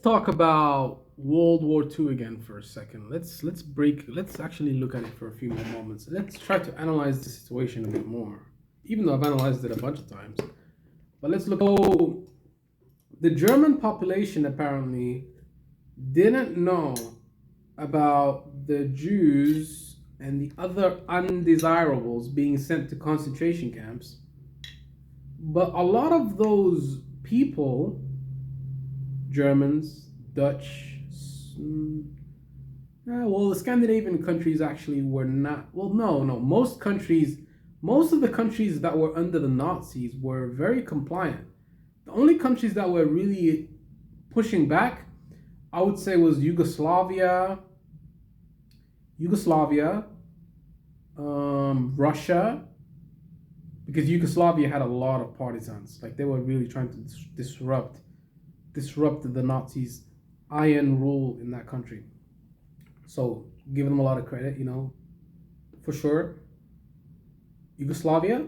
talk about World War II again for a second. Let's actually look at it for a few more moments. Let's try to analyze the situation a bit more. Even though I've analyzed it a bunch of times. But let's look. So the German population apparently didn't know about the Jews and the other undesirables being sent to concentration camps. But a lot of those people, Germans, Dutch, well, the Scandinavian countries actually were not. Well, no. Most of the countries that were under the Nazis were very compliant. The only countries that were really pushing back, I would say, was Yugoslavia, Russia, because Yugoslavia had a lot of partisans. Like they were really trying to disrupt the Nazis' iron rule in that country. So giving them a lot of credit, for sure. Yugoslavia,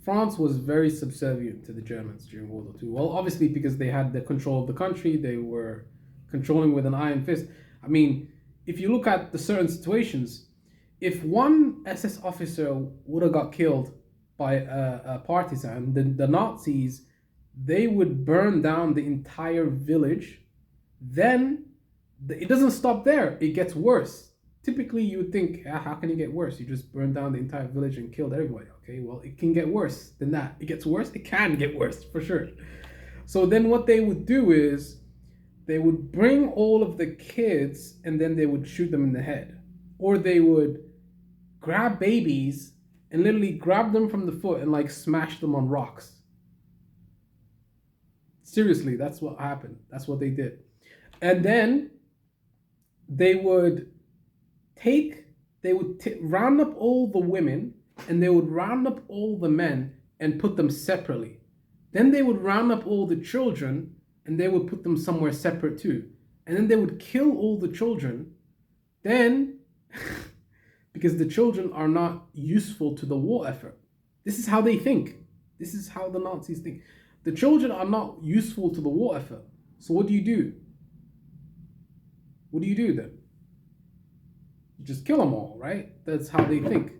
France was very subservient to the Germans during World War II. Well, obviously because they had the control of the country, they were controlling with an iron fist. I mean, if you look at the certain situations, if one SS officer would have got killed by a partisan, the Nazis, they would burn down the entire village. Then it doesn't stop there, it gets worse. Typically you would think, how can it get worse? You just burn down the entire village and killed everybody. Okay, well, it can get worse than that. It gets worse, it can get worse for sure. So then what they would do is they would bring all of the kids and then they would shoot them in the head, or they would grab babies and literally grab them from the foot and like smash them on rocks. Seriously, that's what happened. That's what they did. And then they would round up all the women and they would round up all the men and put them separately. Then they would round up all the children and they would put them somewhere separate too. And then they would kill all the children. Then, because the children are not useful to the war effort. This is how they think. This is how the Nazis think. The children are not useful to the war effort. So what do you do? What do you do then? You just kill them all, right? That's how they think.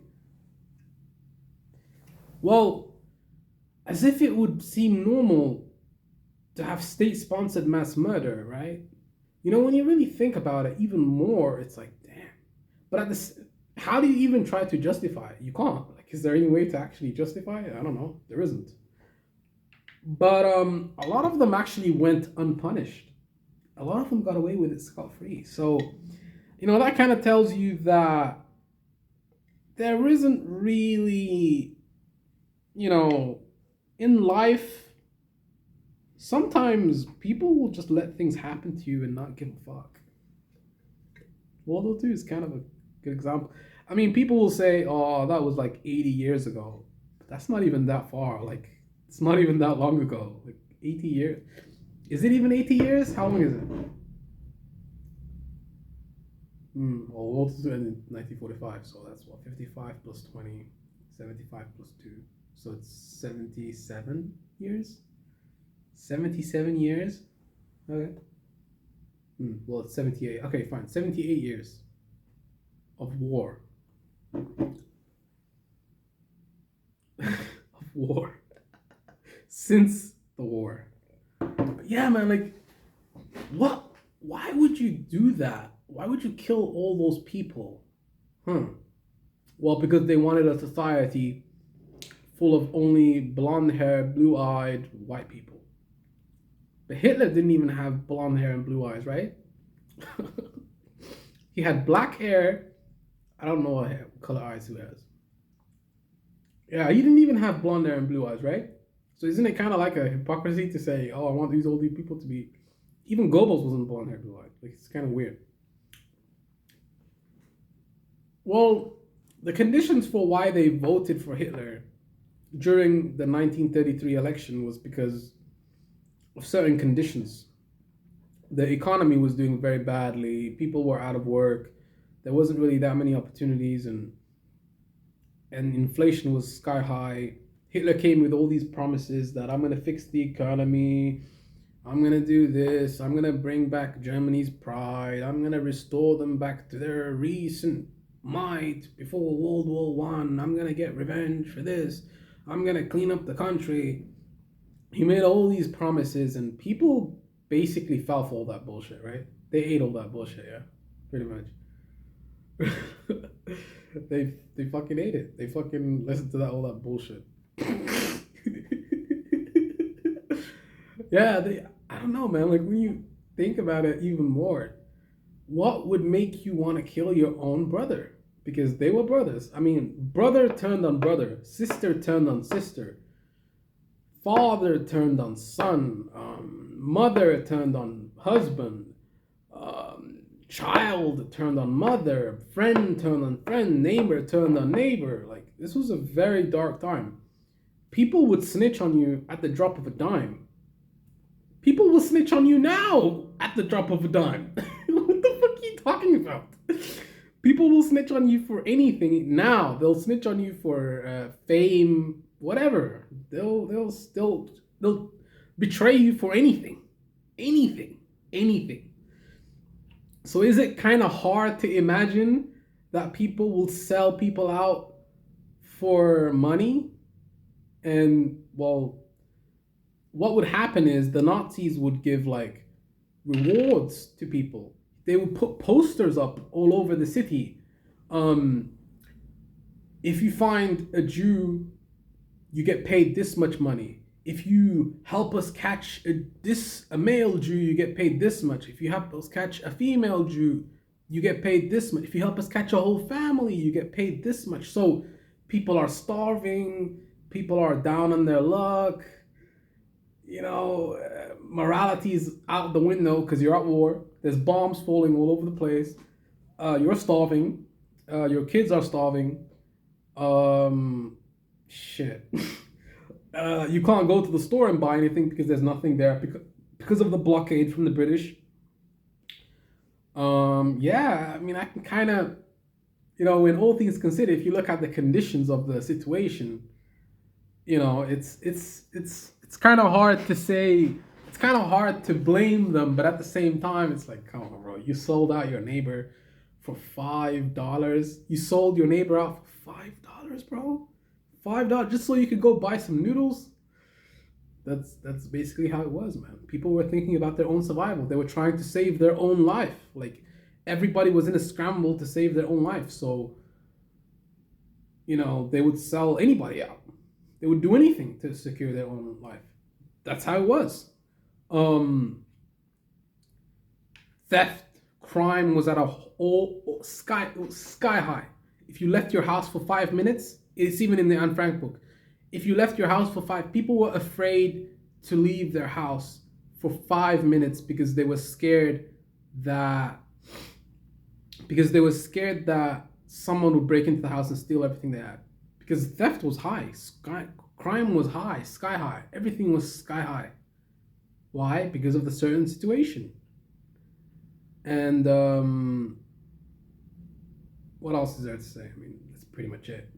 Well, as if it would seem normal to have state-sponsored mass murder, right? When you really think about it even more, it's like, damn. But how do you even try to justify it? You can't. Like, is there any way to actually justify it? I don't know. There isn't. But a lot of them actually went unpunished. A lot of them got away with it scot-free. So, that kind of tells you that there isn't really, in life, sometimes people will just let things happen to you and not give a fuck. World War II is kind of a good example. I mean, people will say, oh, that was like 80 years ago. But that's not even that far. Like, it's not even that long ago. Like, 80 years. Is it even 80 years? How long is it? Well, World War II ended in 1945, so that's what, 55 plus 20, 75 plus 2. So it's 77 years? 77 years? Okay. Well, it's 78. Okay, fine. 78 years of war. Of war. Since the war. But yeah, man, like, what? Why would you do that? Why would you kill all those people? Well, because they wanted a society full of only blonde-haired, blue-eyed white people. But Hitler didn't even have blonde hair and blue eyes, right? He had black hair. I don't know what color eyes he has. Yeah, he didn't even have blonde hair and blue eyes, right? So isn't it kind of like a hypocrisy to say, oh, I want these old people to be... Even Goebbels wasn't blonde hair, blue eyed. Like, it's kind of weird. Well, the conditions for why they voted for Hitler during the 1933 election was because of certain conditions. The economy was doing very badly. People were out of work. There wasn't really that many opportunities, and inflation was sky high. Hitler came with all these promises that I'm going to fix the economy. I'm gonna do this. I'm gonna bring back Germany's pride. I'm gonna restore them back to their recent might before World War One. I'm gonna get revenge for this. I'm gonna clean up the country. He made all these promises, and people basically fell for all that bullshit, right? They ate all that bullshit, yeah, pretty much. They fucking ate it. They fucking listened to that all that bullshit. Yeah, I don't know, man. Like when you think about it even more, what would make you want to kill your own brother? Because they were brothers. I mean, brother turned on brother, sister turned on sister, father turned on son, mother turned on husband, child turned on mother, friend turned on friend, neighbor turned on neighbor. Like this was a very dark time. People would snitch on you at the drop of a dime. People will snitch on you now at the drop of a dime. What the fuck are you talking about? People will snitch on you for anything now. They'll snitch on you for fame, whatever. They'll betray you for anything, anything. So is it kind of hard to imagine that people will sell people out for money? And well, what would happen is the Nazis would give like rewards to people. They would put posters up all over the city. If you find a Jew, you get paid this much money. If you help us catch a male Jew, you get paid this much. If you help us catch a female Jew, you get paid this much. If you help us catch a whole family, you get paid this much. So people are starving, people are down on their luck. You know, morality is out the window because you're at war. There's bombs falling all over the place. You're starving. Your kids are starving. Shit. You can't go to the store and buy anything because there's nothing there because of the blockade from the British. Yeah, I mean, I can kind of, when all things considered, if you look at the conditions of the situation, it's kind of hard to say. It's kind of hard to blame them, but at the same time, it's like, come on, bro, you sold out your neighbor for $5. You sold your neighbor out for $5, bro. $5 just so you could go buy some noodles. That's basically how it was, man. People were thinking about their own survival. They were trying to save their own life. Like everybody was in a scramble to save their own life. So, they would sell anybody out. They would do anything to secure their own life. That's how it was. Theft, crime was at a whole sky high. If you left your house for 5 minutes, it's even in the Anne Frank book. If you left your house for people were afraid to leave their house for 5 minutes because they were scared that someone would break into the house and steal everything they had. Because theft was high, crime was high, sky high. Everything was sky high. Why? Because of the certain situation. And what else is there to say? I mean, that's pretty much it.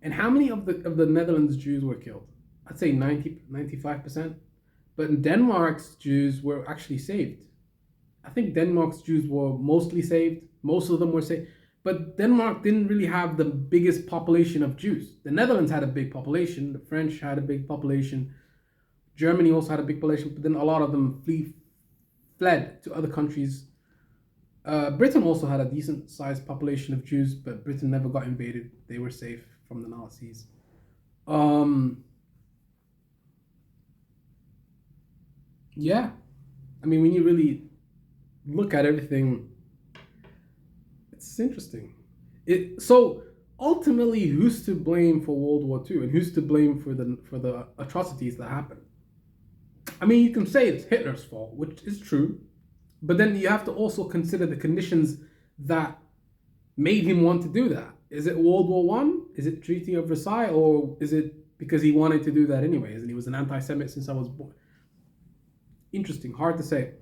And how many of the Netherlands Jews were killed? I'd say 95%. But in Denmark's Jews were actually saved. I think Denmark's Jews were mostly saved. Most of them were saved. But Denmark didn't really have the biggest population of Jews. The Netherlands had a big population. The French had a big population. Germany also had a big population. But then a lot of them fled to other countries. Britain also had a decent sized population of Jews, but Britain never got invaded. They were safe from the Nazis. Yeah. I mean, when you really look at everything, it's interesting. So ultimately, who's to blame for World War II, and who's to blame for the atrocities that happened? I mean, you can say it's Hitler's fault, which is true, but then you have to also consider the conditions that made him want to do that. Is it World War One? Is it Treaty of Versailles? Or is it because he wanted to do that anyways and he was an anti-Semite since I was born? Interesting, hard to say.